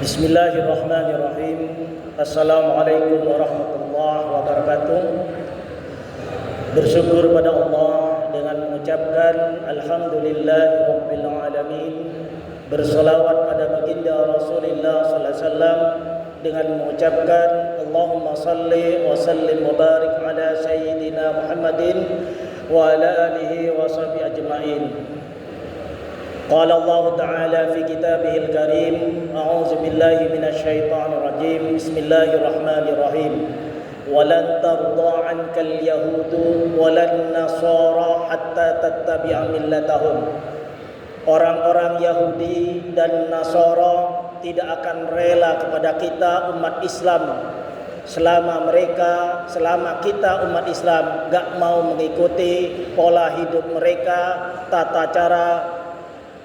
Bismillahirrahmanirrahim. Assalamualaikum warahmatullahi wabarakatuh. Bersyukur pada Allah dengan mengucapkan Alhamdulillahirabbil alamin. Berselawat pada baginda Rasulullah sallallahu alaihi wasallam dengan mengucapkan Allahumma salli wa sallim wa barik ala sayyidina Muhammadin wa ala alihi wa sahbihi ajma'in. Qala Allah Ta'ala fi kitabihil karim, a'udzu billahi minasyaitonir rajim. Bismillahirrahmanirrahim. Walan tarda 'ankal yahudu walan nasara hatta tattabi'a millatahum. Orang-orang Yahudi dan Nasara tidak akan rela kepada kita umat Islam selama kita umat Islam gak mau mengikuti pola hidup mereka, tata cara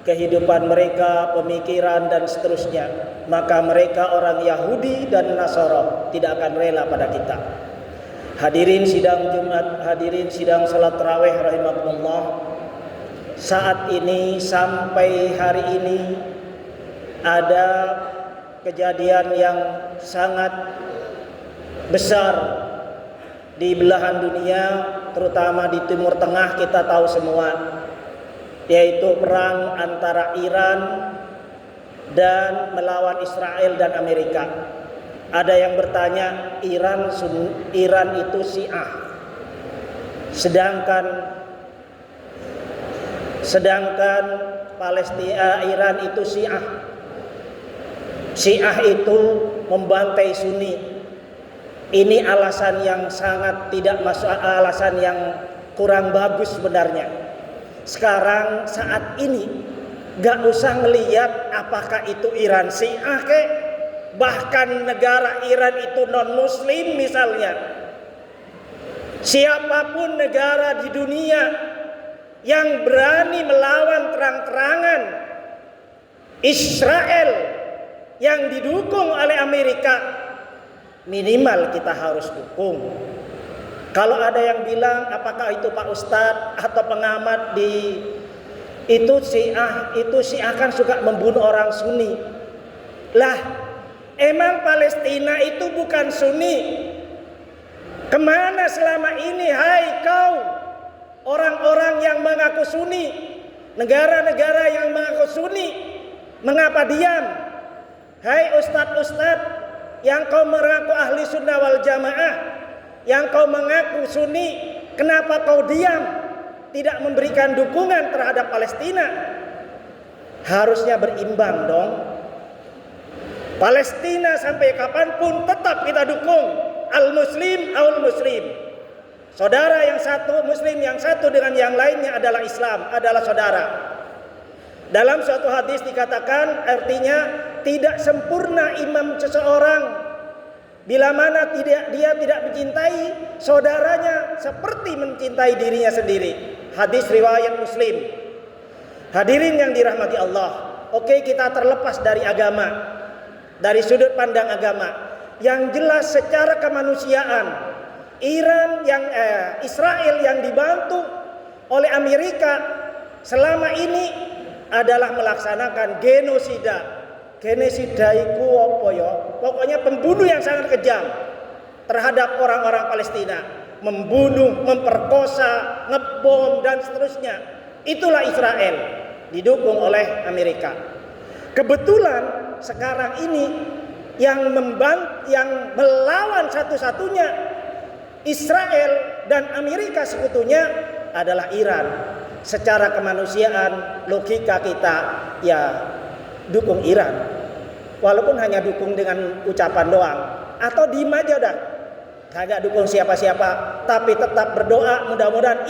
kehidupan mereka, pemikiran dan seterusnya. Maka mereka orang Yahudi dan Nasara tidak akan rela pada kita. Hadirin sidang Jumat, hadirin sidang salat tarawih rahimakumullah. Saat ini sampai hari ini ada kejadian yang sangat besar di belahan dunia, terutama di Timur Tengah. Kita tahu semua, yaitu perang antara Iran dan melawan Israel dan Amerika. Ada yang bertanya, Iran itu Syiah, sedangkan Palestina, Iran itu Syiah. Syiah itu membantai Sunni. Ini alasan yang sangat tidak masuk, alasan yang kurang bagus sebenarnya. Sekarang saat ini gak usah melihat apakah itu Iran Syiah kek, bahkan negara Iran itu non muslim misalnya. Siapapun negara di dunia yang berani melawan terang-terangan Israel yang didukung oleh Amerika, minimal kita harus dukung. Kalau ada yang bilang apakah itu Pak Ustadz atau pengamat di itu Syiah kan suka membunuh orang Sunni. Lah, emang Palestina itu bukan Sunni? Kemana selama ini hai kau orang-orang yang mengaku Sunni, negara-negara yang mengaku Sunni, mengapa diam? Hai ustadz-ustadz yang kau mengaku ahli sunnah wal jamaah, yang kau mengaku Sunni, kenapa kau diam? Tidak memberikan dukungan terhadap Palestina? Harusnya berimbang dong. Palestina sampai kapanpun tetap kita dukung. Al-Muslim, al-Muslim. Saudara yang satu, Muslim yang satu dengan yang lainnya adalah Islam, adalah saudara. Dalam suatu hadis dikatakan, artinya tidak sempurna imam seseorang bila mana dia tidak mencintai saudaranya seperti mencintai dirinya sendiri. Hadis riwayat Muslim. Hadirin yang dirahmati Allah. Oke, kita terlepas dari agama, dari sudut pandang agama. Yang jelas secara kemanusiaan, Israel yang dibantu oleh Amerika selama ini adalah melaksanakan genosida. Genosida itu apa ya? Pokoknya pembunuh yang sangat kejam terhadap orang-orang Palestina, membunuh, memperkosa, ngebom dan seterusnya. Itulah Israel didukung oleh Amerika. Kebetulan sekarang ini yang melawan satu-satunya Israel dan Amerika sekutunya adalah Iran. Secara kemanusiaan, logika kita ya dukung Iran, walaupun hanya dukung dengan ucapan doang, atau diem aja udah, kagak dukung siapa-siapa, tapi tetap berdoa mudah-mudahan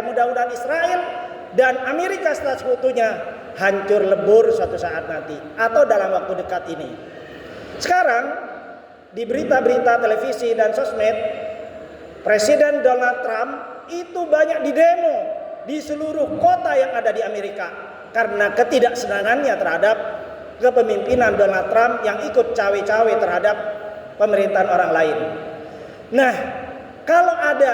mudah-mudahan Israel dan Amerika setelah sekutunya hancur lebur suatu saat nanti, atau dalam waktu dekat ini. Sekarang di berita-berita televisi dan sosmed, Presiden Donald Trump itu banyak didemo di seluruh kota yang ada di Amerika karena ketidaksenangannya terhadap kepemimpinan Donald Trump yang ikut cawe-cawe terhadap pemerintahan orang lain. Nah, kalau ada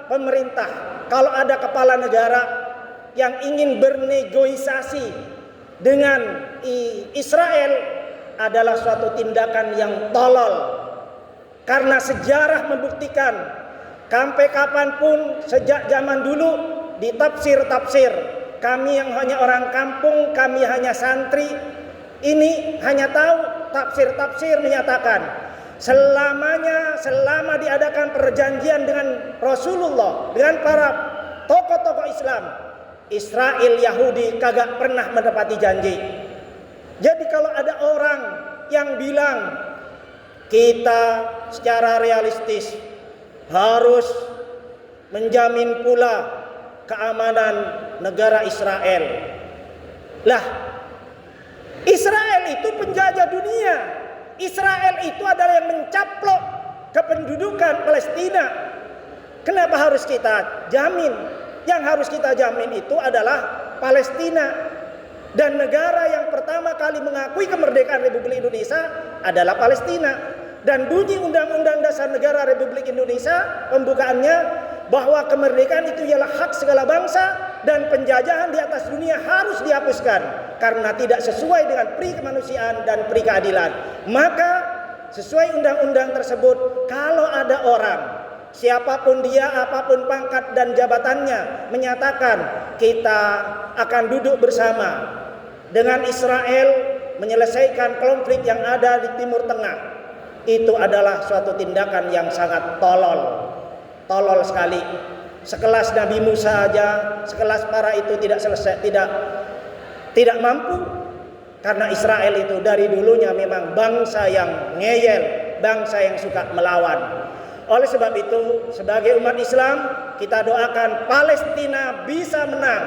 pemerintah, kalau ada kepala negara yang ingin bernegosiasi dengan Israel adalah suatu tindakan yang tolol. Karena sejarah membuktikan sampai kapanpun sejak zaman dulu di tafsir-tafsir, kami yang hanya orang kampung, kami hanya santri, ini hanya tahu tafsir-tafsir menyatakan selama diadakan perjanjian dengan Rasulullah, dengan para tokoh-tokoh Islam, Israel Yahudi kagak pernah menepati janji. Jadi kalau ada orang yang bilang kita secara realistis harus menjamin pula keamanan negara Israel. Lah, Israel itu penjajah dunia. Israel itu adalah yang mencaplok kependudukan Palestina. Kenapa harus kita jamin? Yang harus kita jamin itu adalah Palestina. Dan negara yang pertama kali mengakui kemerdekaan Republik Indonesia adalah Palestina. Dan bunyi Undang-Undang Dasar Negara Republik Indonesia pembukaannya bahwa kemerdekaan itu ialah hak segala bangsa dan penjajahan di atas dunia harus dihapuskan karena tidak sesuai dengan pri kemanusiaan dan pri keadilan. Maka sesuai undang-undang tersebut, kalau ada orang, siapapun dia, apapun pangkat dan jabatannya, menyatakan kita akan duduk bersama dengan Israel menyelesaikan konflik yang ada di Timur Tengah, itu adalah suatu tindakan yang sangat tolol sekali. Sekelas Nabi Musa aja, sekelas para itu tidak mampu, karena Israel itu dari dulunya memang bangsa yang ngeyel, bangsa yang suka melawan. Oleh sebab itu, sebagai umat Islam, kita doakan Palestina bisa menang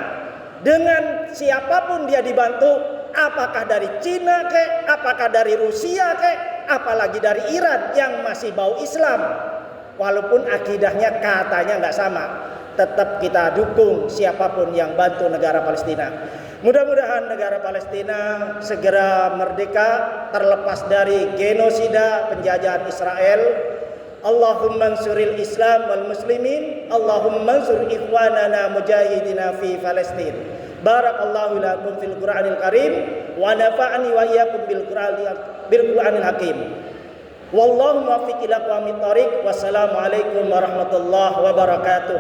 dengan siapapun dia dibantu, apakah dari Cina kek, apakah dari Rusia kek, apalagi dari Iran yang masih bau Islam. Walaupun akidahnya katanya nggak sama, tetap kita dukung siapapun yang bantu negara Palestina. Mudah-mudahan negara Palestina segera merdeka, terlepas dari genosida penjajahan Israel. Allahumma ansuril Islam wal muslimin, Allahumma ansur ikhwanana mujahidina fi Palestin. Barakallahu lakum fil Qur'anil Karim wa nafa'ani wa iyyakum bil Qur'anil Hakim. Wallahu muwaffiq ila aqwamit thoriq. Wassalamualaikum warahmatullahi wabarakatuh.